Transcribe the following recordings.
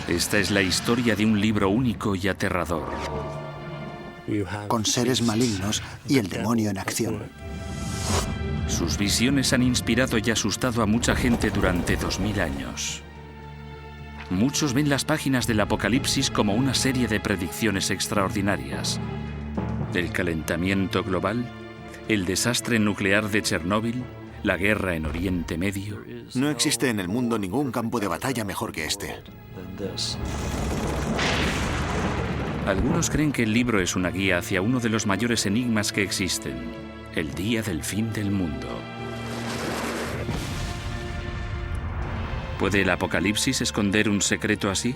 Esta es la historia de un libro único y aterrador. Con seres malignos y el demonio en acción. Sus visiones han inspirado y asustado a mucha gente durante 2000 años. Muchos ven las páginas del Apocalipsis como una serie de predicciones extraordinarias. El calentamiento global, el desastre nuclear de Chernóbil, la guerra en Oriente Medio. No existe en el mundo ningún campo de batalla mejor que este. Algunos creen que el libro es una guía hacia uno de los mayores enigmas que existen, el día del fin del mundo. ¿Puede el Apocalipsis esconder un secreto así?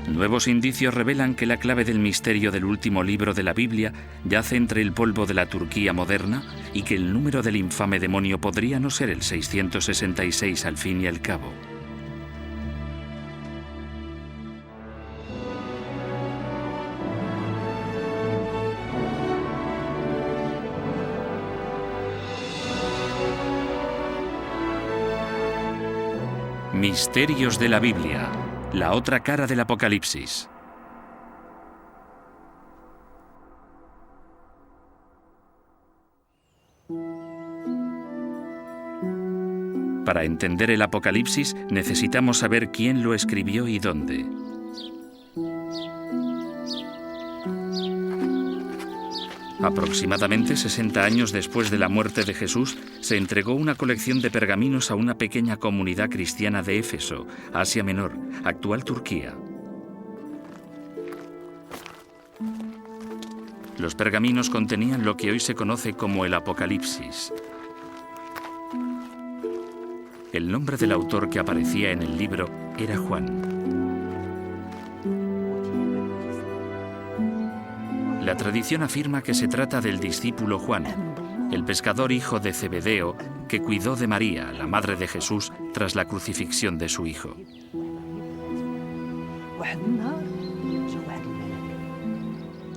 Nuevos indicios revelan que la clave del misterio del último libro de la Biblia yace entre el polvo de la Turquía moderna y que el número del infame demonio podría no ser el 666 al fin y al cabo. Misterios de la Biblia, la otra cara del Apocalipsis. Para entender el Apocalipsis necesitamos saber quién lo escribió y dónde. Aproximadamente 60 años después de la muerte de Jesús, se entregó una colección de pergaminos a una pequeña comunidad cristiana de Éfeso, Asia Menor, actual Turquía. Los pergaminos contenían lo que hoy se conoce como el Apocalipsis. El nombre del autor que aparecía en el libro era Juan. La tradición afirma que se trata del discípulo Juan, el pescador hijo de Zebedeo, que cuidó de María, la madre de Jesús, tras la crucifixión de su hijo.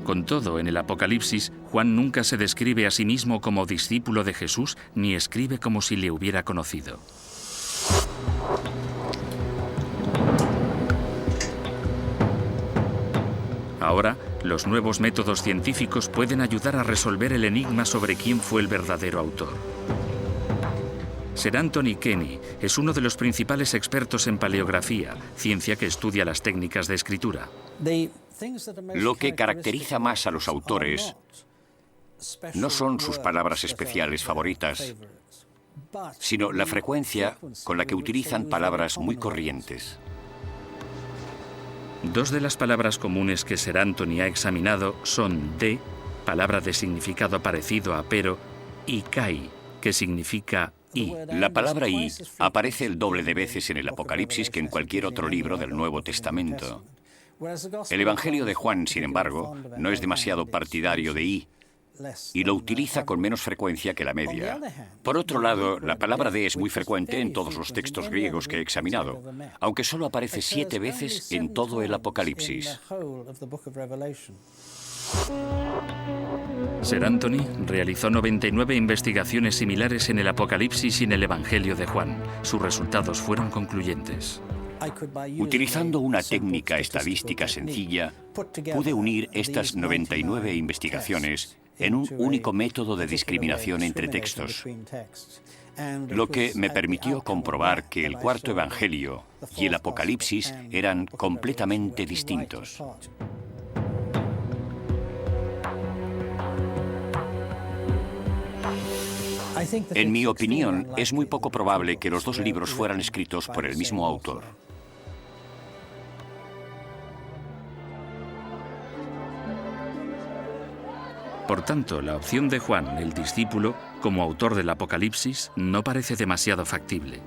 Con todo, en el Apocalipsis, Juan nunca se describe a sí mismo como discípulo de Jesús ni escribe como si le hubiera conocido. Ahora, los nuevos métodos científicos pueden ayudar a resolver el enigma sobre quién fue el verdadero autor. Sir Anthony Kenny es uno de los principales expertos en paleografía, ciencia que estudia las técnicas de escritura. Lo que caracteriza más a los autores no son sus palabras especiales favoritas, sino la frecuencia con la que utilizan palabras muy corrientes. Dos de las palabras comunes que Sir Anthony ha examinado son de, palabra de significado parecido a pero, y kai, que significa y. La palabra y aparece el doble de veces en el Apocalipsis que en cualquier otro libro del Nuevo Testamento. El Evangelio de Juan, sin embargo, no es demasiado partidario de y lo utiliza con menos frecuencia que la media. Por otro lado, la palabra de es muy frecuente en todos los textos griegos que he examinado, aunque solo aparece 7 veces en todo el Apocalipsis. Sir Anthony realizó 99 investigaciones similares en el Apocalipsis y en el Evangelio de Juan. Sus resultados fueron concluyentes. Utilizando una técnica estadística sencilla, pude unir estas 99 investigaciones en un único método de discriminación entre textos, lo que me permitió comprobar que el cuarto Evangelio y el Apocalipsis eran completamente distintos. En mi opinión, es muy poco probable que los dos libros fueran escritos por el mismo autor. Por tanto, la opción de Juan, el discípulo, como autor del Apocalipsis, no parece demasiado factible.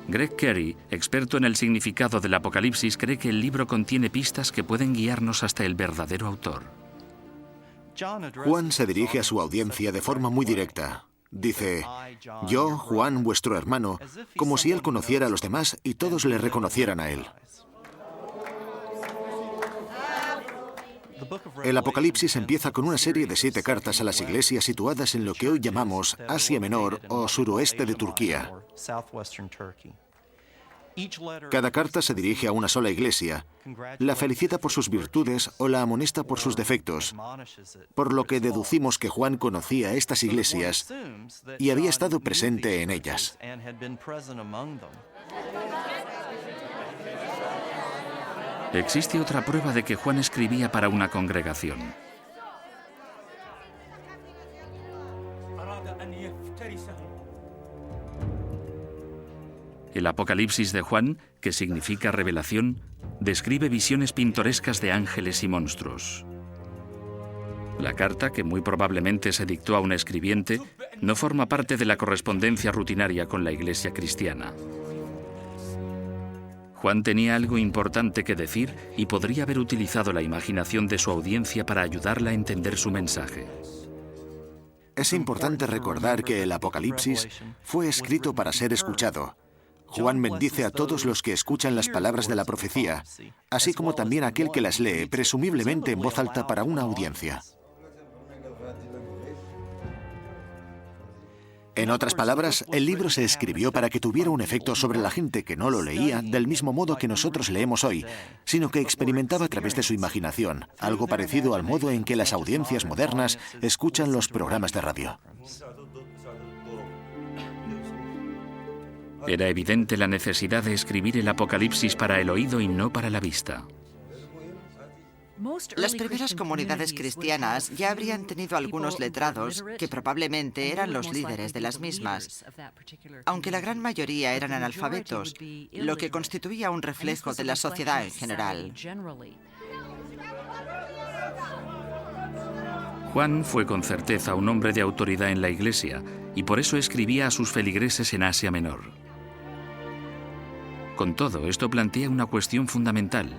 Greg Carey, experto en el significado del Apocalipsis, cree que el libro contiene pistas que pueden guiarnos hasta el verdadero autor. Juan se dirige a su audiencia de forma muy directa. Dice, yo, Juan, vuestro hermano, como si él conociera a los demás y todos le reconocieran a él. El Apocalipsis empieza con una serie de 7 cartas a las iglesias situadas en lo que hoy llamamos Asia Menor o suroeste de Turquía. Cada carta se dirige a una sola iglesia, la felicita por sus virtudes o la amonesta por sus defectos, por lo que deducimos que Juan conocía estas iglesias y había estado presente en ellas. Existe otra prueba de que Juan escribía para una congregación. El Apocalipsis de Juan, que significa revelación, describe visiones pintorescas de ángeles y monstruos. La carta, que muy probablemente se dictó a un escribiente, no forma parte de la correspondencia rutinaria con la Iglesia cristiana. Juan tenía algo importante que decir y podría haber utilizado la imaginación de su audiencia para ayudarla a entender su mensaje. Es importante recordar que el Apocalipsis fue escrito para ser escuchado. Juan bendice a todos los que escuchan las palabras de la profecía, así como también a aquel que las lee, presumiblemente en voz alta para una audiencia. En otras palabras, el libro se escribió para que tuviera un efecto sobre la gente que no lo leía del mismo modo que nosotros leemos hoy, sino que experimentaba a través de su imaginación, algo parecido al modo en que las audiencias modernas escuchan los programas de radio. Era evidente la necesidad de escribir el Apocalipsis para el oído y no para la vista. Las primeras comunidades cristianas ya habrían tenido algunos letrados que probablemente eran los líderes de las mismas, aunque la gran mayoría eran analfabetos, lo que constituía un reflejo de la sociedad en general. Juan fue con certeza un hombre de autoridad en la Iglesia y por eso escribía a sus feligreses en Asia Menor. Con todo, esto plantea una cuestión fundamental.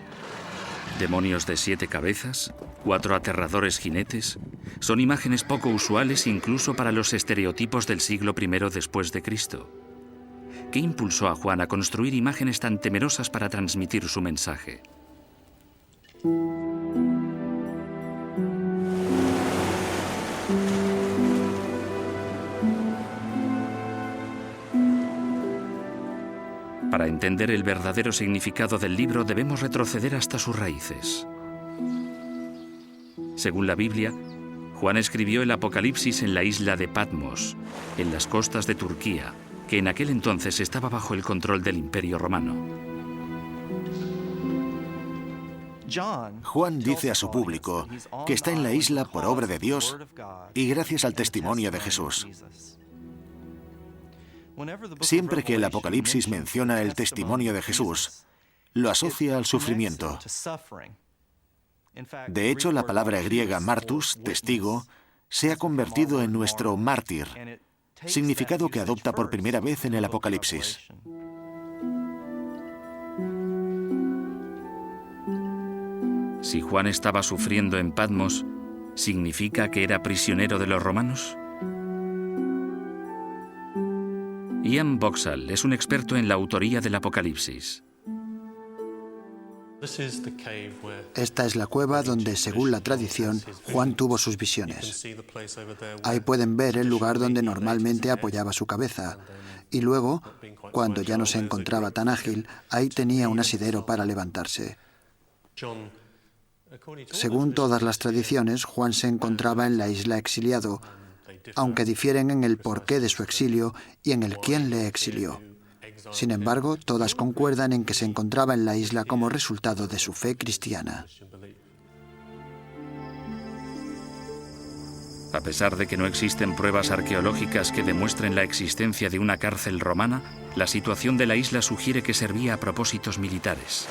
Demonios de 7 cabezas, 4 aterradores jinetes, son imágenes poco usuales incluso para los estereotipos del siglo I después de Cristo. ¿Qué impulsó a Juan a construir imágenes tan temerosas para transmitir su mensaje? Para entender el verdadero significado del libro debemos retroceder hasta sus raíces. Según la Biblia, Juan escribió el Apocalipsis en la isla de Patmos, en las costas de Turquía, que en aquel entonces estaba bajo el control del Imperio Romano. Juan dice a su público que está en la isla por obra de Dios y gracias al testimonio de Jesús. Siempre que el Apocalipsis menciona el testimonio de Jesús, lo asocia al sufrimiento. De hecho, la palabra griega martus, testigo, se ha convertido en nuestro mártir, significado que adopta por primera vez en el Apocalipsis. Si Juan estaba sufriendo en Patmos, ¿significa que era prisionero de los romanos? Ian Boxall es un experto en la autoría del Apocalipsis. Esta es la cueva donde, según la tradición, Juan tuvo sus visiones. Ahí pueden ver el lugar donde normalmente apoyaba su cabeza. Y luego, cuando ya no se encontraba tan ágil, ahí tenía un asidero para levantarse. Según todas las tradiciones, Juan se encontraba en la isla exiliado, aunque difieren en el porqué de su exilio y en el quién le exilió. Sin embargo, todas concuerdan en que se encontraba en la isla como resultado de su fe cristiana. A pesar de que no existen pruebas arqueológicas que demuestren la existencia de una cárcel romana, la situación de la isla sugiere que servía a propósitos militares.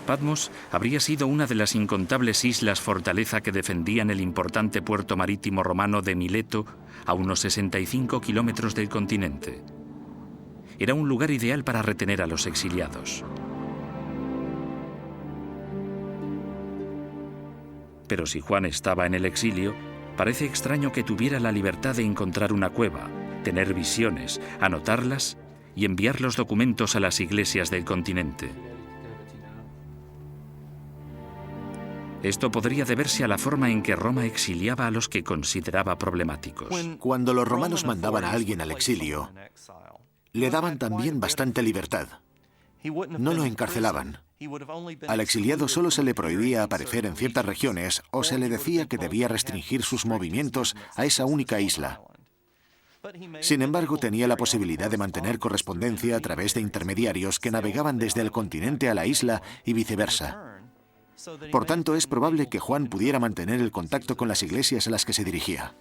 Patmos habría sido una de las incontables islas fortaleza que defendían el importante puerto marítimo romano de Mileto, a unos 65 kilómetros del continente. Era un lugar ideal para retener a los exiliados. Pero si Juan estaba en el exilio, parece extraño que tuviera la libertad de encontrar una cueva, tener visiones, anotarlas y enviar los documentos a las iglesias del continente. Esto podría deberse a la forma en que Roma exiliaba a los que consideraba problemáticos. Cuando los romanos mandaban a alguien al exilio, Le daban también bastante libertad. No lo encarcelaban. Al exiliado solo se le prohibía aparecer en ciertas regiones o se le decía que debía restringir sus movimientos a esa única isla. Sin embargo, tenía la posibilidad de mantener correspondencia a través de intermediarios que navegaban desde el continente a la isla y viceversa. Por tanto, es probable que Juan pudiera mantener el contacto con las iglesias a las que se dirigía.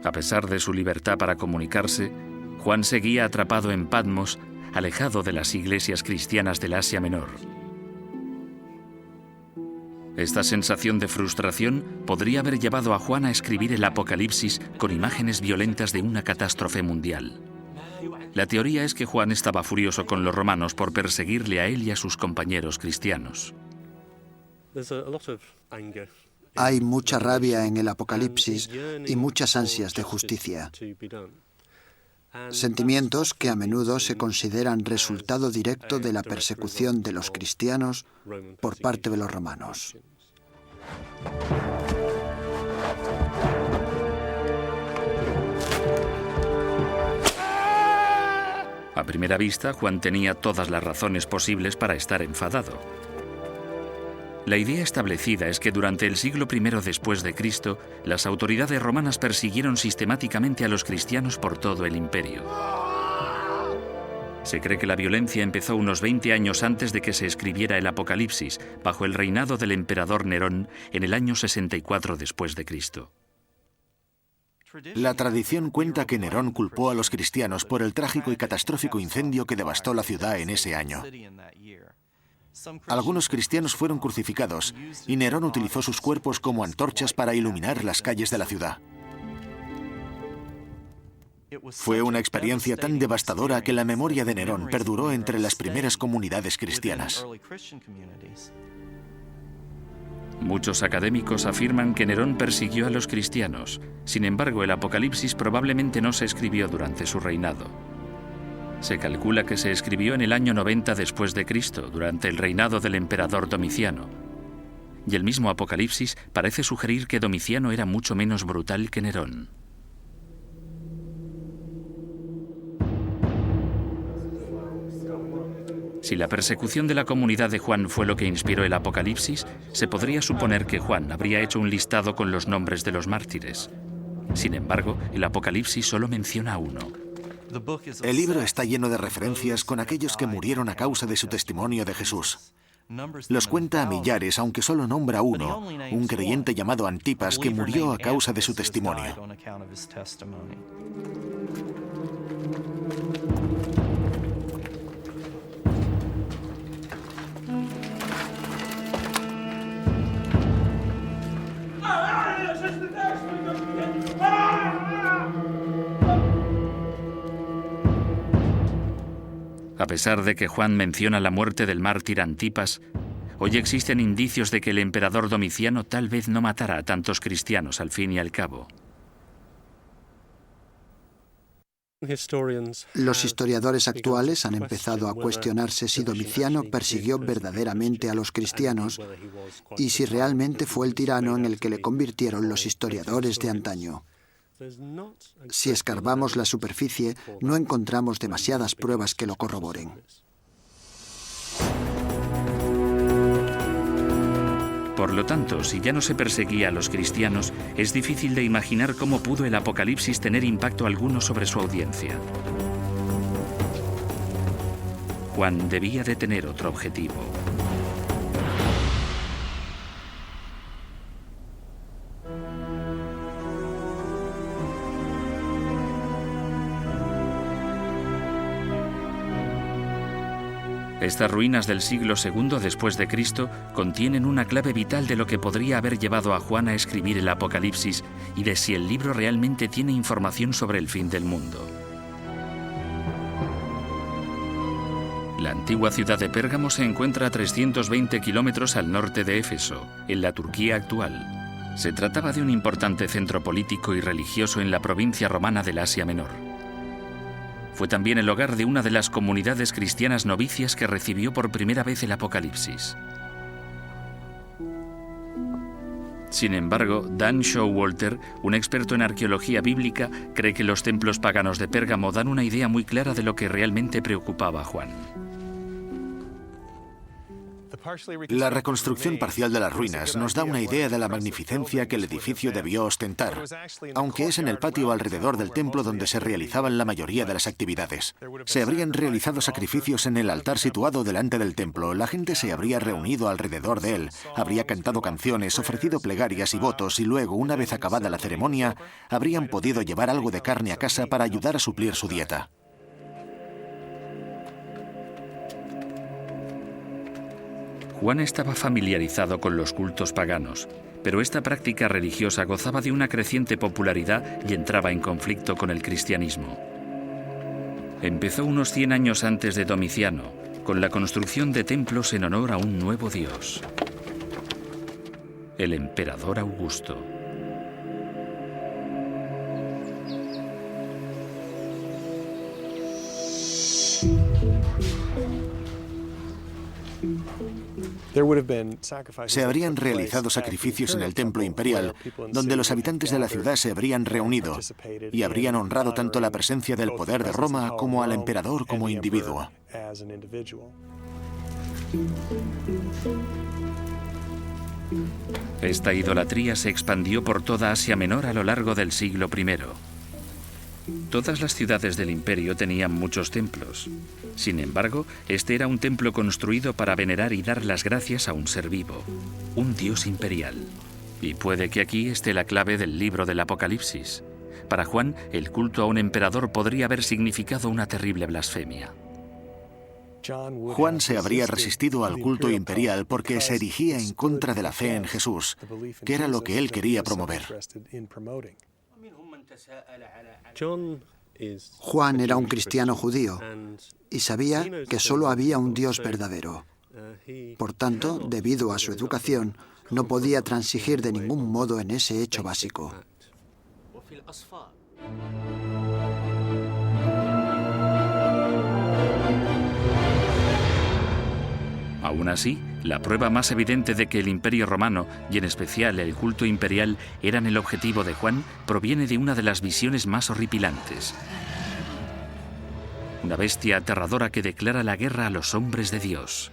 A pesar de su libertad para comunicarse, Juan seguía atrapado en Patmos, alejado de las iglesias cristianas del Asia Menor. Esta sensación de frustración podría haber llevado a Juan a escribir el Apocalipsis con imágenes violentas de una catástrofe mundial. La teoría es que Juan estaba furioso con los romanos por perseguirle a él y a sus compañeros cristianos. Hay mucha rabia en el Apocalipsis y muchas ansias de justicia. Sentimientos que a menudo se consideran resultado directo de la persecución de los cristianos por parte de los romanos. A primera vista, Juan tenía todas las razones posibles para estar enfadado. La idea establecida es que durante el siglo I después de Cristo, las autoridades romanas persiguieron sistemáticamente a los cristianos por todo el imperio. Se cree que la violencia empezó unos 20 años antes de que se escribiera el Apocalipsis, bajo el reinado del emperador Nerón, en el año 64 después de Cristo. La tradición cuenta que Nerón culpó a los cristianos por el trágico y catastrófico incendio que devastó la ciudad en ese año. Algunos cristianos fueron crucificados y Nerón utilizó sus cuerpos como antorchas para iluminar las calles de la ciudad. Fue una experiencia tan devastadora que la memoria de Nerón perduró entre las primeras comunidades cristianas. Muchos académicos afirman que Nerón persiguió a los cristianos. Sin embargo, el Apocalipsis probablemente no se escribió durante su reinado. Se calcula que se escribió en el año 90 después de Cristo, durante el reinado del emperador Domiciano. Y el mismo Apocalipsis parece sugerir que Domiciano era mucho menos brutal que Nerón. Si la persecución de la comunidad de Juan fue lo que inspiró el Apocalipsis, se podría suponer que Juan habría hecho un listado con los nombres de los mártires. Sin embargo, el Apocalipsis solo menciona a uno. El libro está lleno de referencias con aquellos que murieron a causa de su testimonio de Jesús. Los cuenta a millares, aunque solo nombra uno, un creyente llamado Antipas que murió a causa de su testimonio. A pesar de que Juan menciona la muerte del mártir Antipas, hoy existen indicios de que el emperador Domiciano tal vez no matara a tantos cristianos al fin y al cabo. Los historiadores actuales han empezado a cuestionarse si Domiciano persiguió verdaderamente a los cristianos y si realmente fue el tirano en el que le convirtieron los historiadores de antaño. Si escarbamos la superficie, no encontramos demasiadas pruebas que lo corroboren. Por lo tanto, si ya no se perseguía a los cristianos, es difícil de imaginar cómo pudo el Apocalipsis tener impacto alguno sobre su audiencia. Juan debía de tener otro objetivo. Estas ruinas del siglo II después de Cristo contienen una clave vital de lo que podría haber llevado a Juan a escribir el Apocalipsis y de si el libro realmente tiene información sobre el fin del mundo. La antigua ciudad de Pérgamo se encuentra a 320 kilómetros al norte de Éfeso, en la Turquía actual. Se trataba de un importante centro político y religioso en la provincia romana del Asia Menor. Fue también el hogar de una de las comunidades cristianas novicias que recibió por primera vez el Apocalipsis. Sin embargo, Dan Showalter, un experto en arqueología bíblica, cree que los templos paganos de Pérgamo dan una idea muy clara de lo que realmente preocupaba a Juan. La reconstrucción parcial de las ruinas nos da una idea de la magnificencia que el edificio debió ostentar, aunque es en el patio alrededor del templo donde se realizaban la mayoría de las actividades. Se habrían realizado sacrificios en el altar situado delante del templo, la gente se habría reunido alrededor de él, habría cantado canciones, ofrecido plegarias y votos y luego, una vez acabada la ceremonia, habrían podido llevar algo de carne a casa para ayudar a suplir su dieta. Juan estaba familiarizado con los cultos paganos, pero esta práctica religiosa gozaba de una creciente popularidad y entraba en conflicto con el cristianismo. Empezó unos 100 años antes de Domiciano, con la construcción de templos en honor a un nuevo dios, el emperador Augusto. Se habrían realizado sacrificios en el templo imperial, donde los habitantes de la ciudad se habrían reunido y habrían honrado tanto la presencia del poder de Roma como al emperador como individuo. Esta idolatría se expandió por toda Asia Menor a lo largo del siglo I. Todas las ciudades del imperio tenían muchos templos. Sin embargo, este era un templo construido para venerar y dar las gracias a un ser vivo, un dios imperial. Y puede que aquí esté la clave del libro del Apocalipsis. Para Juan, el culto a un emperador podría haber significado una terrible blasfemia. Juan se habría resistido al culto imperial porque se erigía en contra de la fe en Jesús, que era lo que él quería promover. Juan era un cristiano judío y sabía que solo había un Dios verdadero. Por tanto, debido a su educación, no podía transigir de ningún modo en ese hecho básico. Aún así, la prueba más evidente de que el Imperio Romano, y en especial el culto imperial, eran el objetivo de Juan, proviene de una de las visiones más horripilantes. Una bestia aterradora que declara la guerra a los hombres de Dios.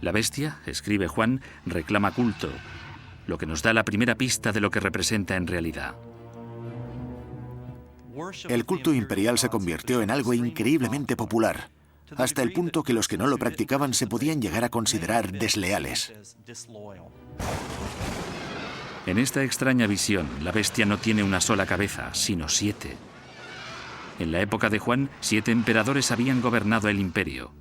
La bestia, escribe Juan, reclama culto, lo que nos da la primera pista de lo que representa en realidad. El culto imperial se convirtió en algo increíblemente popular, hasta el punto que los que no lo practicaban se podían llegar a considerar desleales. En esta extraña visión, la bestia no tiene una sola cabeza, sino 7. En la época de Juan, 7 emperadores habían gobernado el imperio.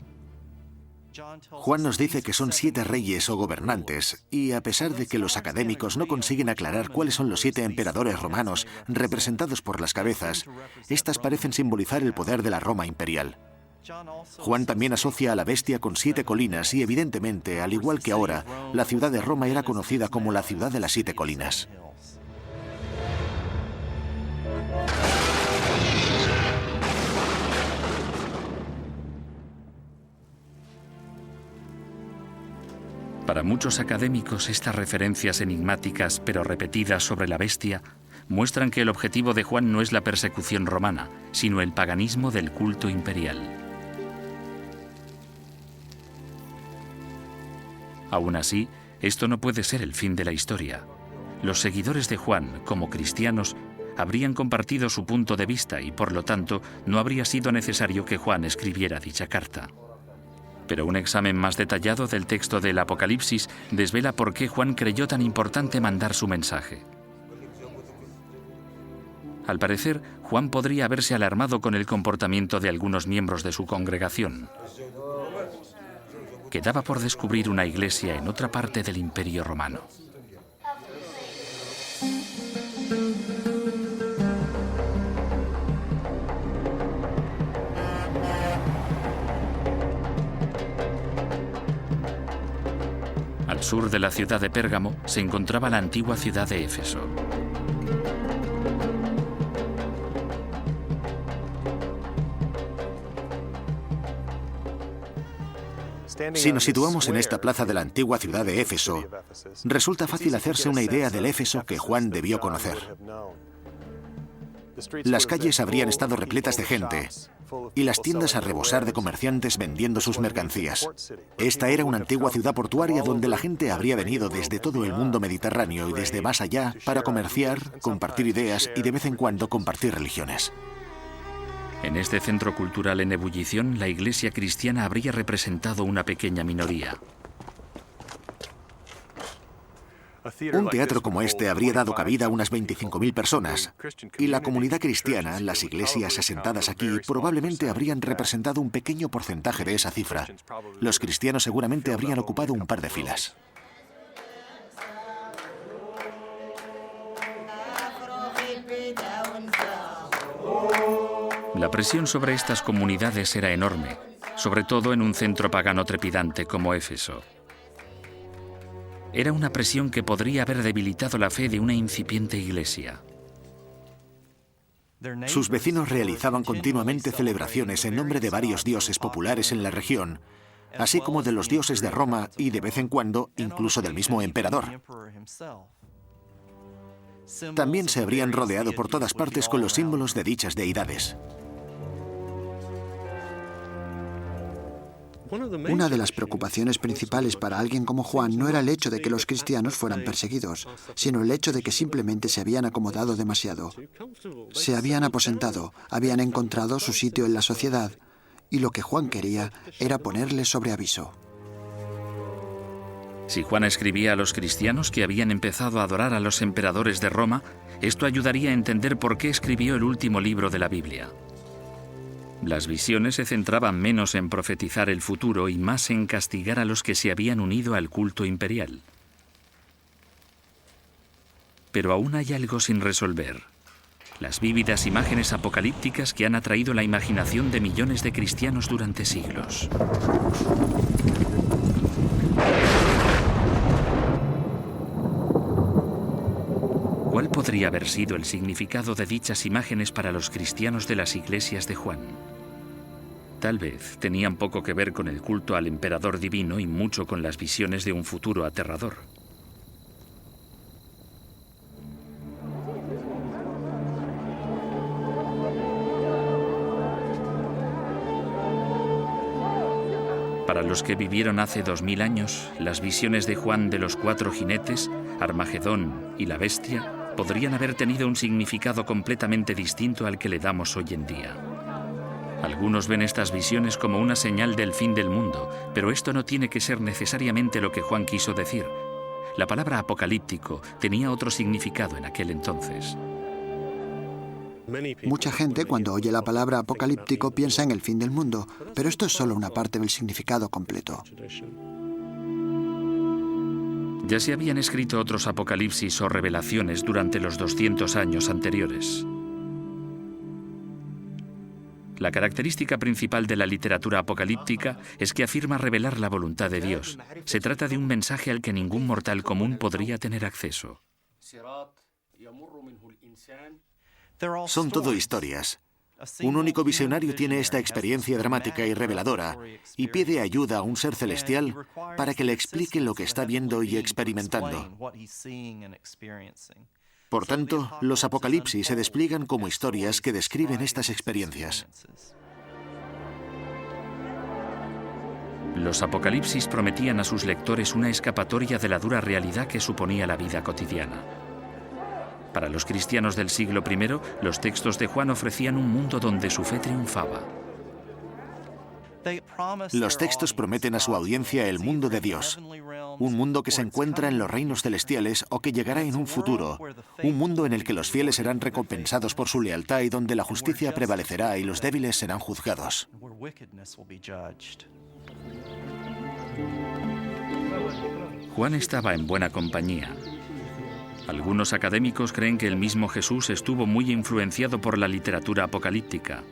Juan nos dice que son 7 reyes o gobernantes, y a pesar de que los académicos no consiguen aclarar cuáles son los 7 emperadores romanos representados por las cabezas, estas parecen simbolizar el poder de la Roma imperial. Juan también asocia a la bestia con 7 colinas y, evidentemente, al igual que ahora, la ciudad de Roma era conocida como la ciudad de las 7 colinas. Para muchos académicos, estas referencias enigmáticas pero repetidas sobre la bestia muestran que el objetivo de Juan no es la persecución romana, sino el paganismo del culto imperial. Aún así, esto no puede ser el fin de la historia. Los seguidores de Juan, como cristianos, habrían compartido su punto de vista y, por lo tanto, no habría sido necesario que Juan escribiera dicha carta. Pero un examen más detallado del texto del Apocalipsis desvela por qué Juan creyó tan importante mandar su mensaje. Al parecer, Juan podría haberse alarmado con el comportamiento de algunos miembros de su congregación. Quedaba por descubrir una iglesia en otra parte del Imperio Romano. Al sur de la ciudad de Pérgamo se encontraba la antigua ciudad de Éfeso. Si nos situamos en esta plaza de la antigua ciudad de Éfeso, resulta fácil hacerse una idea del Éfeso que Juan debió conocer. Las calles habrían estado repletas de gente y las tiendas a rebosar de comerciantes vendiendo sus mercancías. Esta era una antigua ciudad portuaria donde la gente habría venido desde todo el mundo mediterráneo y desde más allá para comerciar, compartir ideas y de vez en cuando compartir religiones. En este centro cultural en ebullición, la Iglesia cristiana habría representado una pequeña minoría. Un teatro como este habría dado cabida a unas 25.000 personas, y la comunidad cristiana, las iglesias asentadas aquí, probablemente habrían representado un pequeño porcentaje de esa cifra. Los cristianos seguramente habrían ocupado un par de filas. La presión sobre estas comunidades era enorme, sobre todo en un centro pagano trepidante como Éfeso. Era una presión que podría haber debilitado la fe de una incipiente iglesia. Sus vecinos realizaban continuamente celebraciones en nombre de varios dioses populares en la región, así como de los dioses de Roma y, de vez en cuando, incluso del mismo emperador. También se habrían rodeado por todas partes con los símbolos de dichas deidades. Una de las preocupaciones principales para alguien como Juan no era el hecho de que los cristianos fueran perseguidos, sino el hecho de que simplemente se habían acomodado demasiado. Se habían aposentado, habían encontrado su sitio en la sociedad, y lo que Juan quería era ponerles sobre aviso. Si Juan escribía a los cristianos que habían empezado a adorar a los emperadores de Roma, esto ayudaría a entender por qué escribió el último libro de la Biblia. Las visiones se centraban menos en profetizar el futuro y más en castigar a los que se habían unido al culto imperial. Pero aún hay algo sin resolver. Las vívidas imágenes apocalípticas que han atraído la imaginación de millones de cristianos durante siglos. ¿Cuál podría haber sido el significado de dichas imágenes para los cristianos de las iglesias de Juan? Tal vez tenían poco que ver con el culto al emperador divino y mucho con las visiones de un futuro aterrador. Para los que vivieron hace 2000 años, las visiones de Juan de los 4 jinetes, Armagedón y la bestia podrían haber tenido un significado completamente distinto al que le damos hoy en día. Algunos ven estas visiones como una señal del fin del mundo, pero esto no tiene que ser necesariamente lo que Juan quiso decir. La palabra apocalíptico tenía otro significado en aquel entonces. Mucha gente, cuando oye la palabra apocalíptico, piensa en el fin del mundo, pero esto es solo una parte del significado completo. Ya se habían escrito otros apocalipsis o revelaciones durante los 200 años anteriores. La característica principal de la literatura apocalíptica es que afirma revelar la voluntad de Dios. Se trata de un mensaje al que ningún mortal común podría tener acceso. Son todo historias. Un único visionario tiene esta experiencia dramática y reveladora y pide ayuda a un ser celestial para que le explique lo que está viendo y experimentando. Por tanto, los apocalipsis se despliegan como historias que describen estas experiencias. Los apocalipsis prometían a sus lectores una escapatoria de la dura realidad que suponía la vida cotidiana. Para los cristianos del siglo I, los textos de Juan ofrecían un mundo donde su fe triunfaba. Los textos prometen a su audiencia el mundo de Dios, un mundo que se encuentra en los reinos celestiales o que llegará en un futuro, un mundo en el que los fieles serán recompensados por su lealtad y donde la justicia prevalecerá y los débiles serán juzgados. Juan estaba en buena compañía. Algunos académicos creen que el mismo Jesús estuvo muy influenciado por la literatura apocalíptica.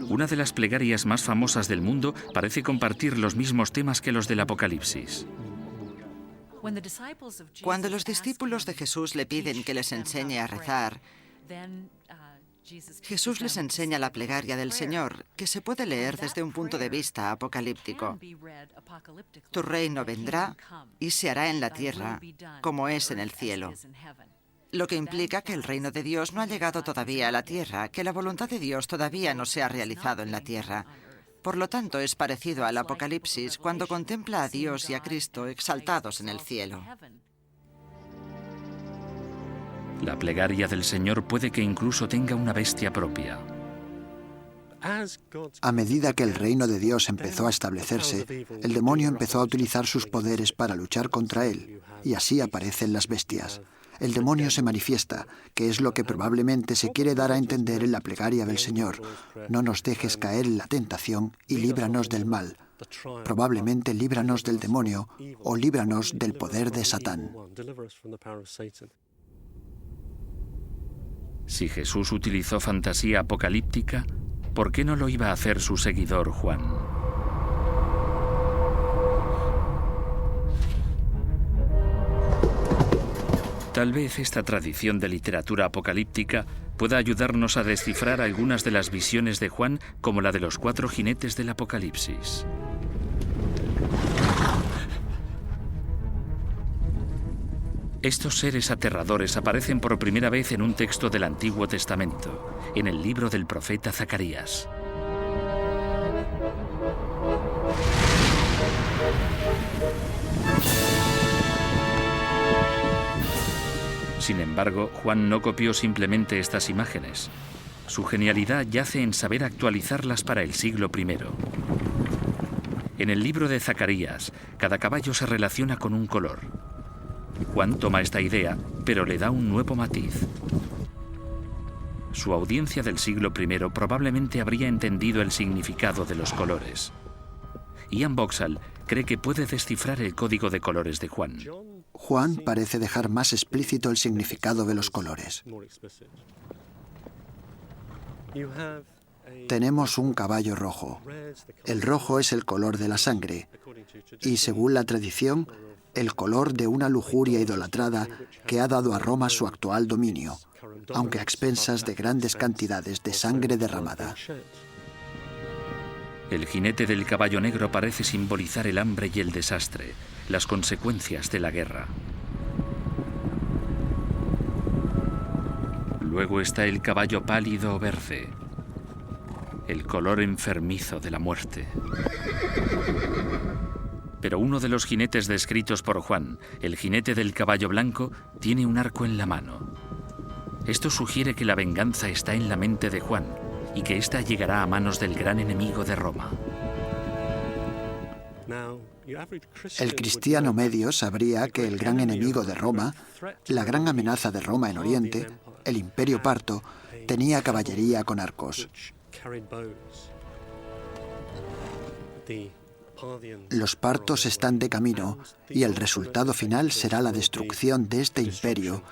Una de las plegarias más famosas del mundo parece compartir los mismos temas que los del Apocalipsis. Cuando los discípulos de Jesús le piden que les enseñe a rezar, Jesús les enseña la plegaria del Señor, que se puede leer desde un punto de vista apocalíptico. Tu reino vendrá y se hará en la tierra, como es en el cielo. Lo que implica que el reino de Dios no ha llegado todavía a la tierra, que la voluntad de Dios todavía no se ha realizado en la tierra. Por lo tanto, es parecido al Apocalipsis cuando contempla a Dios y a Cristo exaltados en el cielo. La plegaria del Señor puede que incluso tenga una bestia propia. A medida que el reino de Dios empezó a establecerse, el demonio empezó a utilizar sus poderes para luchar contra él, y así aparecen las bestias. El demonio se manifiesta, que es lo que probablemente se quiere dar a entender en la plegaria del Señor. No nos dejes caer en la tentación y líbranos del mal. Probablemente líbranos del demonio o líbranos del poder de Satán. Si Jesús utilizó fantasía apocalíptica, ¿por qué no lo iba a hacer su seguidor Juan? Tal vez esta tradición de literatura apocalíptica pueda ayudarnos a descifrar algunas de las visiones de Juan, como la de los 4 jinetes del Apocalipsis. Estos seres aterradores aparecen por primera vez en un texto del Antiguo Testamento, en el libro del profeta Zacarías. Sin embargo, Juan no copió simplemente estas imágenes. Su genialidad yace en saber actualizarlas para el siglo I. En el libro de Zacarías, cada caballo se relaciona con un color. Juan toma esta idea, pero le da un nuevo matiz. Su audiencia del siglo I probablemente habría entendido el significado de los colores. Ian Boxall cree que puede descifrar el código de colores de Juan. Juan parece dejar más explícito el significado de los colores. Tenemos un caballo rojo. El rojo es el color de la sangre y, según la tradición, el color de una lujuria idolatrada que ha dado a Roma su actual dominio, aunque a expensas de grandes cantidades de sangre derramada. El jinete del caballo negro parece simbolizar el hambre y el desastre, las consecuencias de la guerra. Luego está el caballo pálido o verde, el color enfermizo de la muerte. Pero uno de los jinetes descritos por Juan, el jinete del caballo blanco, tiene un arco en la mano. Esto sugiere que la venganza está en la mente de Juan y que ésta llegará a manos del gran enemigo de Roma. El cristiano medio sabría que el gran enemigo de Roma, la gran amenaza de Roma en Oriente, el Imperio Parto, tenía caballería con arcos. Los partos están de camino y el resultado final será la destrucción de este imperio,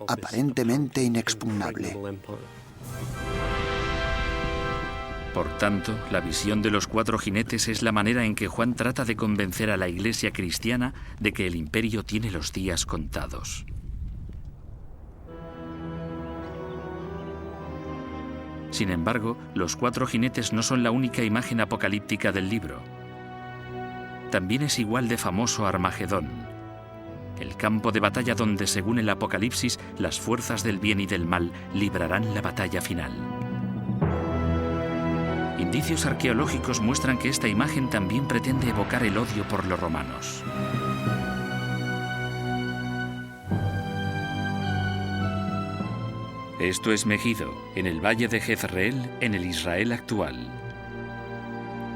aparentemente inexpugnable. Por tanto, la visión de los 4 jinetes es la manera en que Juan trata de convencer a la Iglesia cristiana de que el imperio tiene los días contados. Sin embargo, los 4 jinetes no son la única imagen apocalíptica del libro. También es igual de famoso Armagedón, el campo de batalla donde, según el Apocalipsis, las fuerzas del bien y del mal librarán la batalla final. Indicios arqueológicos muestran que esta imagen también pretende evocar el odio por los romanos. Esto es Megido, en el valle de Jezreel, en el Israel actual.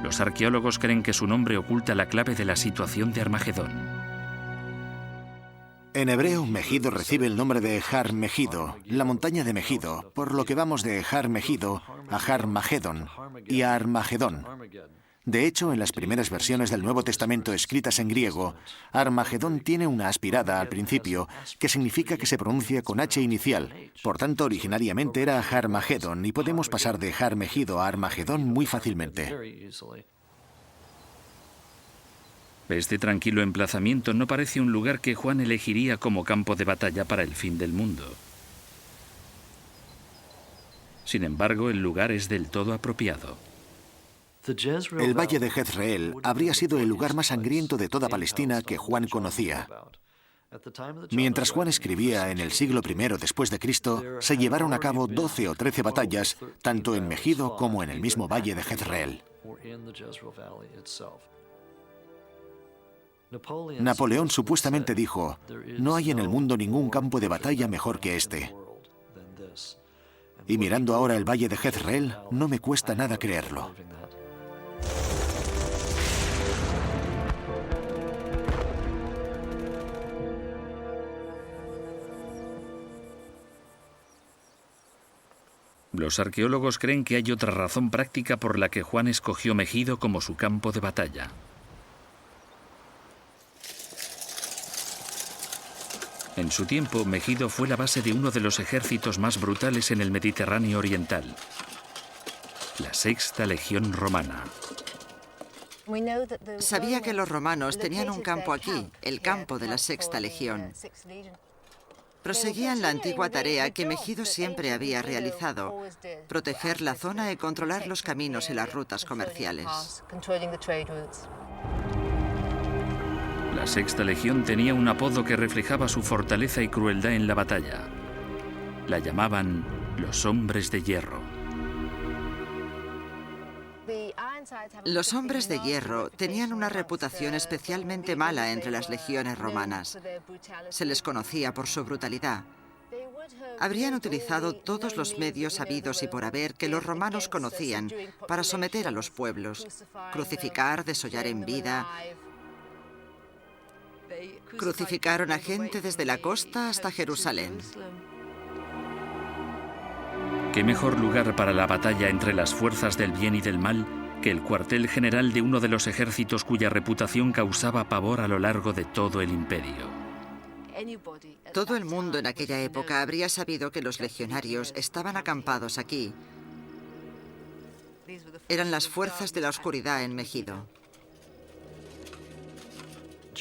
Los arqueólogos creen que su nombre oculta la clave de la situación de Armagedón. En hebreo, Megido recibe el nombre de Har Megido, la montaña de Megido, por lo que vamos de Har Megido a Har Magedón y a Armagedón. De hecho, en las primeras versiones del Nuevo Testamento escritas en griego, Armagedón tiene una aspirada al principio, que significa que se pronuncia con H inicial. Por tanto, originariamente era Har Magedón y podemos pasar de Har Megido a Armagedón muy fácilmente. Este tranquilo emplazamiento no parece un lugar que Juan elegiría como campo de batalla para el fin del mundo. Sin embargo, el lugar es del todo apropiado. El valle de Jezreel habría sido el lugar más sangriento de toda Palestina que Juan conocía. Mientras Juan escribía en el siglo I después de Cristo, se llevaron a cabo 12 o 13 batallas, tanto en Megido como en el mismo valle de Jezreel. Napoleón supuestamente dijo: "No hay en el mundo ningún campo de batalla mejor que este". Y mirando ahora el valle de Jezreel, no me cuesta nada creerlo. Los arqueólogos creen que hay otra razón práctica por la que Juan escogió Megido como su campo de batalla. En su tiempo, Megido fue la base de uno de los ejércitos más brutales en el Mediterráneo oriental, la Sexta Legión Romana. Sabía que los romanos tenían un campo aquí, el campo de la Sexta Legión. Proseguían la antigua tarea que Megido siempre había realizado: proteger la zona y controlar los caminos y las rutas comerciales. La Sexta Legión tenía un apodo que reflejaba su fortaleza y crueldad en la batalla. La llamaban los Hombres de Hierro. Los hombres de hierro tenían una reputación especialmente mala entre las legiones romanas. Se les conocía por su brutalidad. Habrían utilizado todos los medios habidos y por haber que los romanos conocían para someter a los pueblos: crucificar, desollar en vida. Crucificaron a gente desde la costa hasta Jerusalén. ¿Qué mejor lugar para la batalla entre las fuerzas del bien y del mal que el cuartel general de uno de los ejércitos cuya reputación causaba pavor a lo largo de todo el imperio? Todo el mundo en aquella época habría sabido que los legionarios estaban acampados aquí. Eran las fuerzas de la oscuridad en Megido.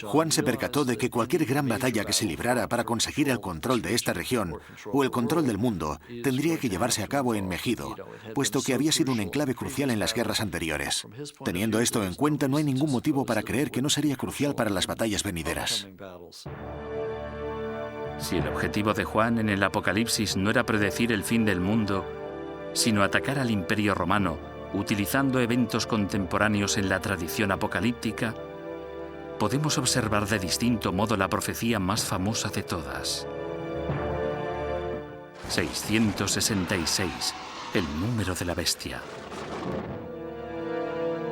Juan se percató de que cualquier gran batalla que se librara para conseguir el control de esta región o el control del mundo tendría que llevarse a cabo en Megido, puesto que había sido un enclave crucial en las guerras anteriores. Teniendo esto en cuenta, no hay ningún motivo para creer que no sería crucial para las batallas venideras. Si el objetivo de Juan en el Apocalipsis no era predecir el fin del mundo, sino atacar al Imperio Romano utilizando eventos contemporáneos en la tradición apocalíptica, podemos observar de distinto modo la profecía más famosa de todas. 666, el número de la bestia.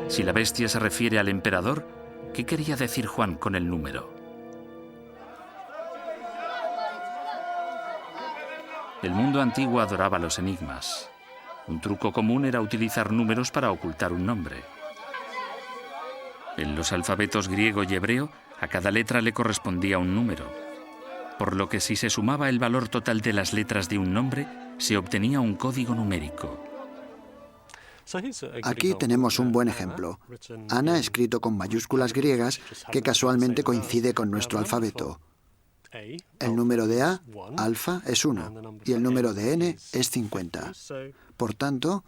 Si la bestia se refiere al emperador, ¿qué quería decir Juan con el número? El mundo antiguo adoraba los enigmas. Un truco común era utilizar números para ocultar un nombre. En los alfabetos griego y hebreo, a cada letra le correspondía un número, por lo que si se sumaba el valor total de las letras de un nombre, se obtenía un código numérico. Aquí tenemos un buen ejemplo. Ana, escrito con mayúsculas griegas, que casualmente coincide con nuestro alfabeto. El número de A, alfa, es 1, y el número de N es 50. Por tanto,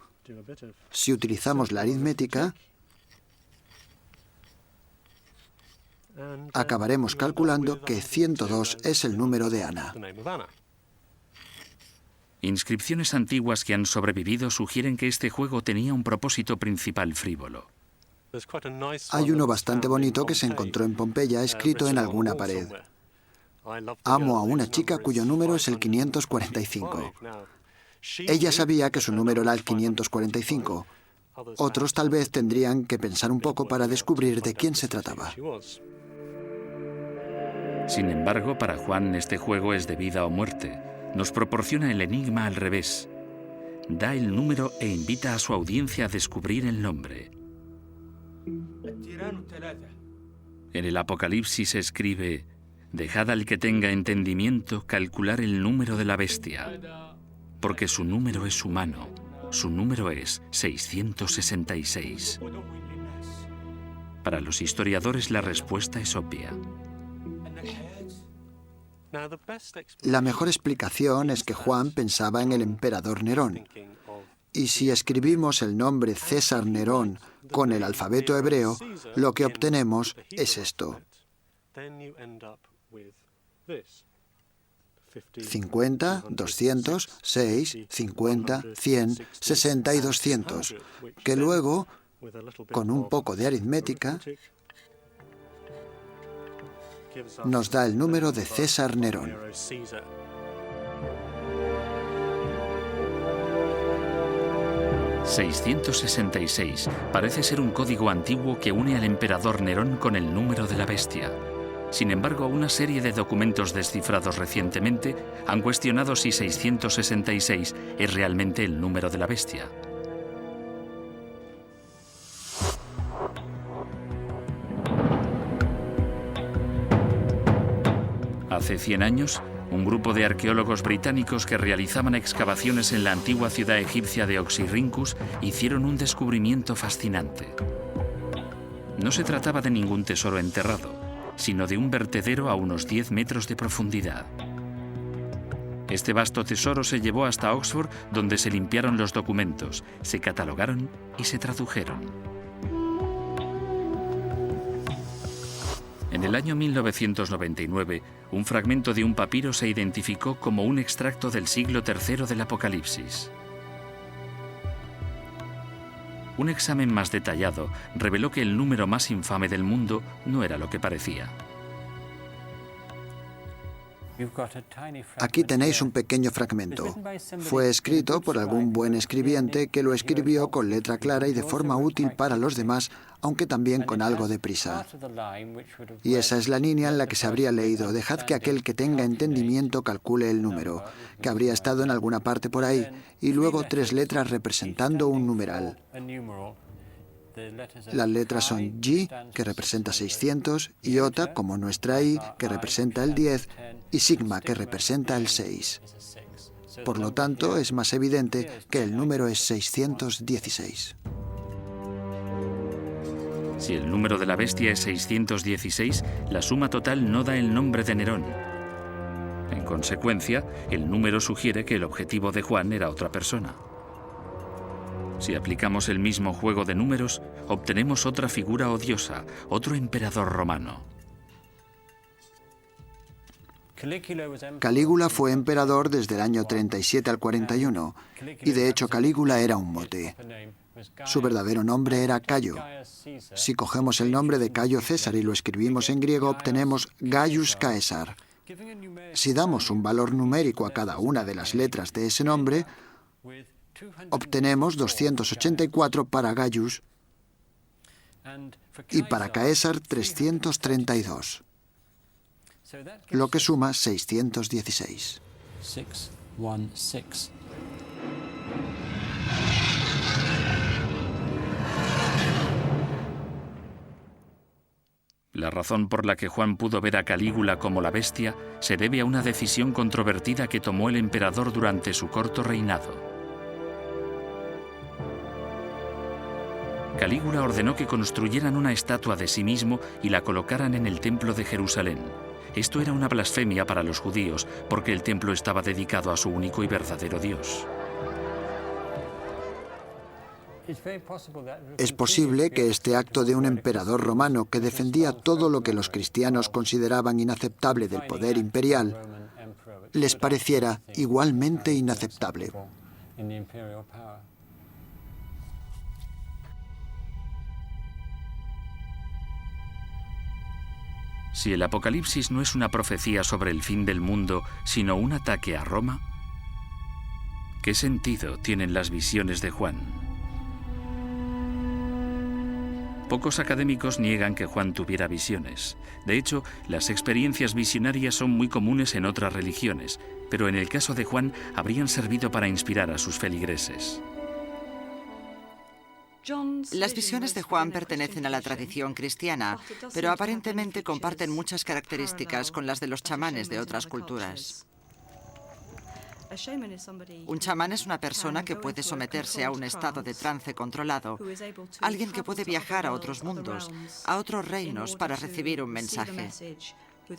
si utilizamos la aritmética, acabaremos calculando que 102 es el número de Ana. Inscripciones antiguas que han sobrevivido sugieren que este juego tenía un propósito principal frívolo. Hay uno bastante bonito que se encontró en Pompeya, escrito en alguna pared. Amo a una chica cuyo número es el 545. Ella sabía que su número era el 545. Otros tal vez tendrían que pensar un poco para descubrir de quién se trataba. Sin embargo, para Juan este juego es de vida o muerte. Nos proporciona el enigma al revés. Da el número e invita a su audiencia a descubrir el nombre. En el Apocalipsis se escribe: dejad al que tenga entendimiento calcular el número de la bestia, porque su número es humano. Su número es 666. Para los historiadores la respuesta es obvia. La mejor explicación es que Juan pensaba en el emperador Nerón. Y si escribimos el nombre César Nerón con el alfabeto hebreo, lo que obtenemos es esto. 50, 200, 6, 50, 100, 60 y 200, que luego, con un poco de aritmética, nos da el número de César Nerón. ...666 parece ser un código antiguo que une al emperador Nerón con el número de la bestia. Sin embargo, una serie de documentos descifrados recientemente han cuestionado si 666 es realmente el número de la bestia. Hace 100 años, un grupo de arqueólogos británicos que realizaban excavaciones en la antigua ciudad egipcia de Oxirrinchus hicieron un descubrimiento fascinante. No se trataba de ningún tesoro enterrado, sino de un vertedero a unos 10 metros de profundidad. Este vasto tesoro se llevó hasta Oxford, donde se limpiaron los documentos, se catalogaron y se tradujeron. En el año 1999, un fragmento de un papiro se identificó como un extracto del siglo III del Apocalipsis. Un examen más detallado reveló que el número más infame del mundo no era lo que parecía. Aquí tenéis un pequeño fragmento. Fue escrito por algún buen escribiente que lo escribió con letra clara y de forma útil para los demás, aunque también con algo de prisa. Y esa es la línea en la que se habría leído: dejad que aquel que tenga entendimiento calcule el número, que habría estado en alguna parte por ahí, y luego 3 letras representando un numeral. Las letras son G, que representa 600, Iota, como nuestra I, que representa el 10, y Sigma, que representa el 6. Por lo tanto, es más evidente que el número es 616. Si el número de la bestia es 616, la suma total no da el nombre de Nerón. En consecuencia, el número sugiere que el objetivo de Juan era otra persona. Si aplicamos el mismo juego de números, obtenemos otra figura odiosa, otro emperador romano. Calígula fue emperador desde el año 37 al 41, y de hecho Calígula era un mote. Su verdadero nombre era Cayo. Si cogemos el nombre de Cayo César y lo escribimos en griego, obtenemos Gaius Caesar. Si damos un valor numérico a cada una de las letras de ese nombre, obtenemos 284 para Gaius y para Caesar 332, lo que suma 616. La razón por la que Juan pudo ver a Calígula como la bestia se debe a una decisión controvertida que tomó el emperador durante su corto reinado. Calígula ordenó que construyeran una estatua de sí mismo y la colocaran en el templo de Jerusalén. Esto era una blasfemia para los judíos, porque el templo estaba dedicado a su único y verdadero Dios. Es posible que este acto de un emperador romano que defendía todo lo que los cristianos consideraban inaceptable del poder imperial les pareciera igualmente inaceptable. Si el Apocalipsis no es una profecía sobre el fin del mundo, sino un ataque a Roma, ¿qué sentido tienen las visiones de Juan? Pocos académicos niegan que Juan tuviera visiones. De hecho, las experiencias visionarias son muy comunes en otras religiones, pero en el caso de Juan habrían servido para inspirar a sus feligreses. Las visiones de Juan pertenecen a la tradición cristiana, pero aparentemente comparten muchas características con las de los chamanes de otras culturas. Un chamán es una persona que puede someterse a un estado de trance controlado, alguien que puede viajar a otros mundos, a otros reinos para recibir un mensaje,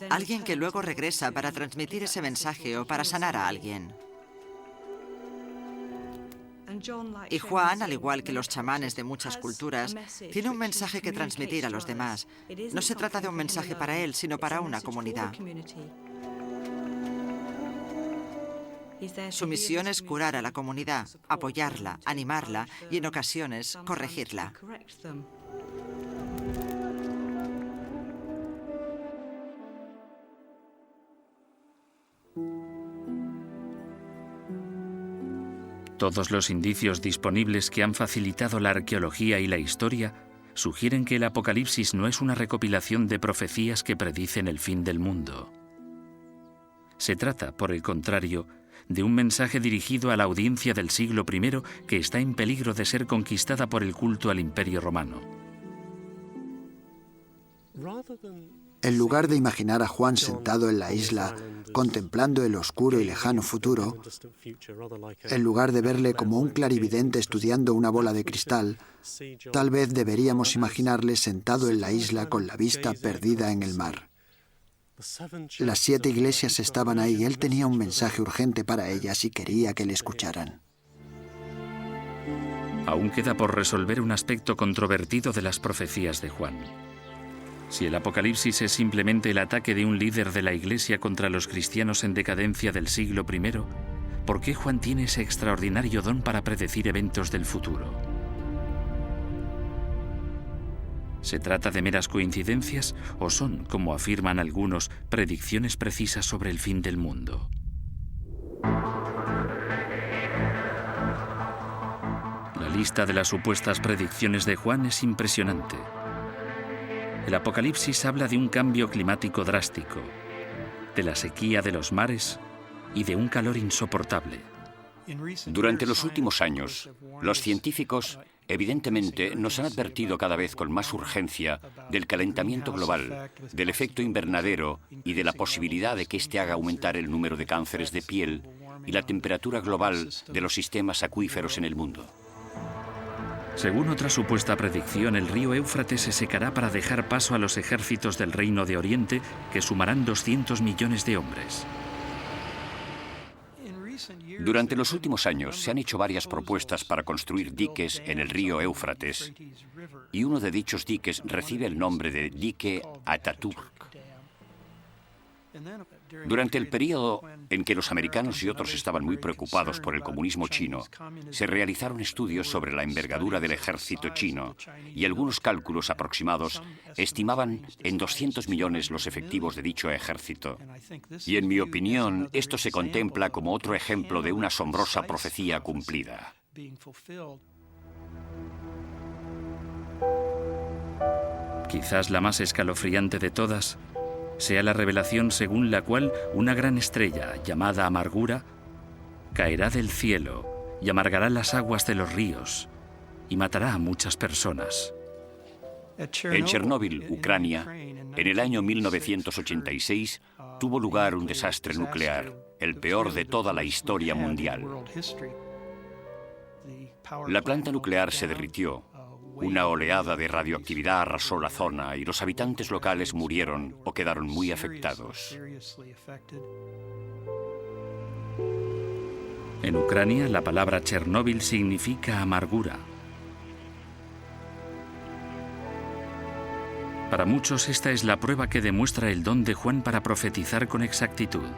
alguien que luego regresa para transmitir ese mensaje o para sanar a alguien. Y Juan, al igual que los chamanes de muchas culturas, tiene un mensaje que transmitir a los demás. No se trata de un mensaje para él, sino para una comunidad. Su misión es curar a la comunidad, apoyarla, animarla y, en ocasiones, corregirla. Todos los indicios disponibles que han facilitado la arqueología y la historia sugieren que el Apocalipsis no es una recopilación de profecías que predicen el fin del mundo. Se trata, por el contrario, de un mensaje dirigido a la audiencia del siglo I que está en peligro de ser conquistada por el culto al Imperio Romano. En lugar de imaginar a Juan sentado en la isla, contemplando el oscuro y lejano futuro, en lugar de verle como un clarividente estudiando una bola de cristal, tal vez deberíamos imaginarle sentado en la isla con la vista perdida en el mar. Las 7 iglesias estaban ahí y él tenía un mensaje urgente para ellas y quería que le escucharan. Aún queda por resolver un aspecto controvertido de las profecías de Juan. Si el Apocalipsis es simplemente el ataque de un líder de la Iglesia contra los cristianos en decadencia del siglo I, ¿por qué Juan tiene ese extraordinario don para predecir eventos del futuro? ¿Se trata de meras coincidencias o son, como afirman algunos, predicciones precisas sobre el fin del mundo? La lista de las supuestas predicciones de Juan es impresionante. El Apocalipsis habla de un cambio climático drástico, de la sequía de los mares y de un calor insoportable. Durante los últimos años, los científicos evidentemente nos han advertido cada vez con más urgencia del calentamiento global, del efecto invernadero y de la posibilidad de que éste haga aumentar el número de cánceres de piel y la temperatura global de los sistemas acuíferos en el mundo. Según otra supuesta predicción, el río Éufrates se secará para dejar paso a los ejércitos del Reino de Oriente, que sumarán 200 millones de hombres. Durante los últimos años se han hecho varias propuestas para construir diques en el río Éufrates, y uno de dichos diques recibe el nombre de Dique Ataturk. Durante el periodo en que los americanos y otros estaban muy preocupados por el comunismo chino, se realizaron estudios sobre la envergadura del ejército chino y algunos cálculos aproximados estimaban en 200 millones los efectivos de dicho ejército. Y en mi opinión, esto se contempla como otro ejemplo de una asombrosa profecía cumplida. Quizás la más escalofriante de todas sea la revelación según la cual una gran estrella, llamada Amargura, caerá del cielo y amargará las aguas de los ríos y matará a muchas personas. En Chernóbil, Ucrania, en el año 1986, tuvo lugar un desastre nuclear, el peor de toda la historia mundial. La planta nuclear se derritió. Una oleada de radioactividad arrasó la zona y los habitantes locales murieron o quedaron muy afectados. En Ucrania, la palabra Chernóbil significa amargura. Para muchos, esta es la prueba que demuestra el don de Juan para profetizar con exactitud.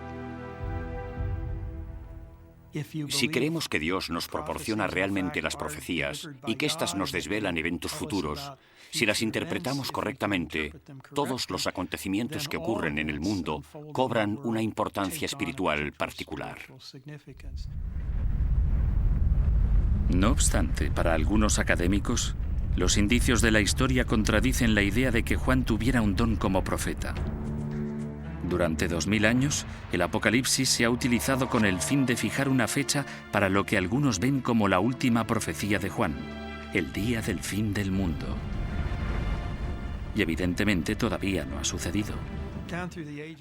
Si creemos que Dios nos proporciona realmente las profecías y que éstas nos desvelan eventos futuros, si las interpretamos correctamente, todos los acontecimientos que ocurren en el mundo cobran una importancia espiritual particular. No obstante, para algunos académicos, los indicios de la historia contradicen la idea de que Juan tuviera un don como profeta. Durante 2000 años, el Apocalipsis se ha utilizado con el fin de fijar una fecha para lo que algunos ven como la última profecía de Juan, el día del fin del mundo. Y evidentemente todavía no ha sucedido.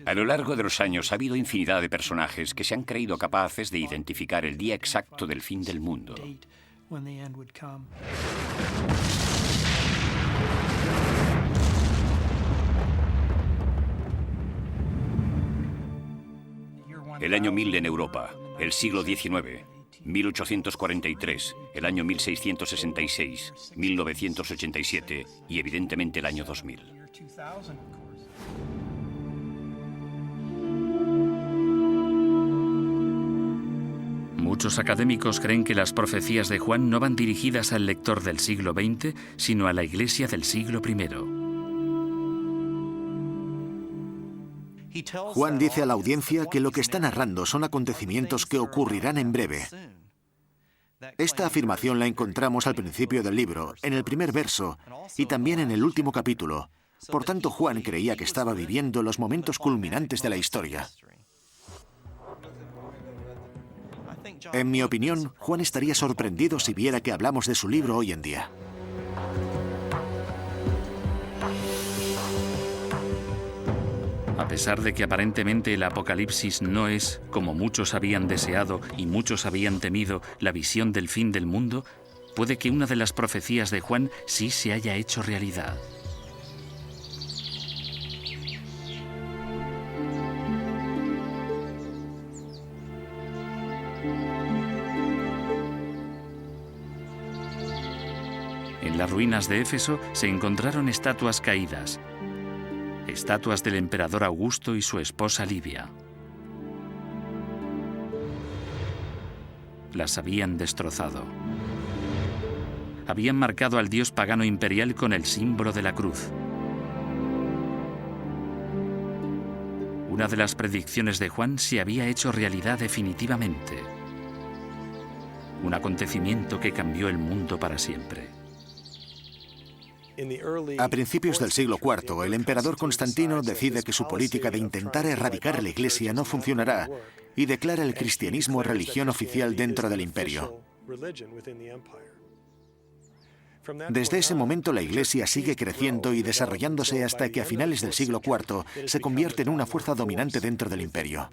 A lo largo de los años ha habido infinidad de personajes que se han creído capaces de identificar el día exacto del fin del mundo. El año 1000 en Europa, el siglo XIX, 1843, el año 1666, 1987 y evidentemente el año 2000. Muchos académicos creen que las profecías de Juan no van dirigidas al lector del siglo XX, sino a la Iglesia del siglo I. Juan dice a la audiencia que lo que está narrando son acontecimientos que ocurrirán en breve. Esta afirmación la encontramos al principio del libro, en el primer verso, y también en el último capítulo. Por tanto, Juan creía que estaba viviendo los momentos culminantes de la historia. En mi opinión, Juan estaría sorprendido si viera que hablamos de su libro hoy en día. A pesar de que aparentemente el Apocalipsis no es, como muchos habían deseado y muchos habían temido, la visión del fin del mundo, puede que una de las profecías de Juan sí se haya hecho realidad. En las ruinas de Éfeso se encontraron estatuas caídas, estatuas del emperador Augusto y su esposa Livia. Las habían destrozado. Habían marcado al dios pagano imperial con el símbolo de la cruz. Una de las predicciones de Juan se había hecho realidad definitivamente. Un acontecimiento que cambió el mundo para siempre. A principios del siglo IV, el emperador Constantino decide que su política de intentar erradicar la Iglesia no funcionará y declara el cristianismo religión oficial dentro del imperio. Desde ese momento la Iglesia sigue creciendo y desarrollándose hasta que a finales del siglo IV se convierte en una fuerza dominante dentro del imperio.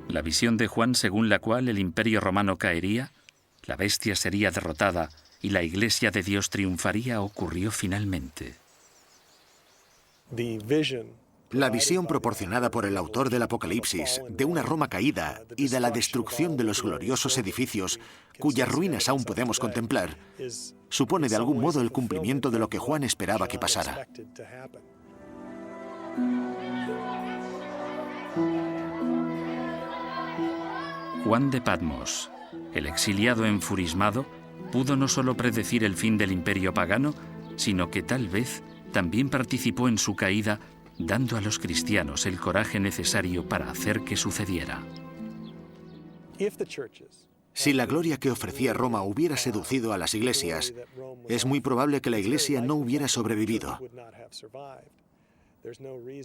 La visión de Juan según la cual el imperio romano caería, la bestia sería derrotada y la Iglesia de Dios triunfaría ocurrió finalmente. La visión proporcionada por el autor del Apocalipsis de una Roma caída y de la destrucción de los gloriosos edificios cuyas ruinas aún podemos contemplar, supone de algún modo el cumplimiento de lo que Juan esperaba que pasara. Juan de Patmos, el exiliado enfurismado, pudo no solo predecir el fin del imperio pagano, sino que tal vez también participó en su caída, dando a los cristianos el coraje necesario para hacer que sucediera. Si la gloria que ofrecía Roma hubiera seducido a las iglesias, es muy probable que la Iglesia no hubiera sobrevivido.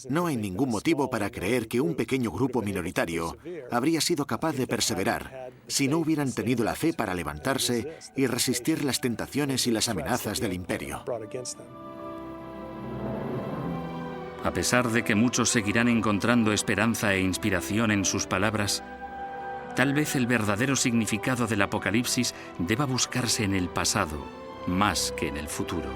No hay ningún motivo para creer que un pequeño grupo minoritario habría sido capaz de perseverar si no hubieran tenido la fe para levantarse y resistir las tentaciones y las amenazas del imperio. A pesar de que muchos seguirán encontrando esperanza e inspiración en sus palabras, tal vez el verdadero significado del Apocalipsis deba buscarse en el pasado más que en el futuro.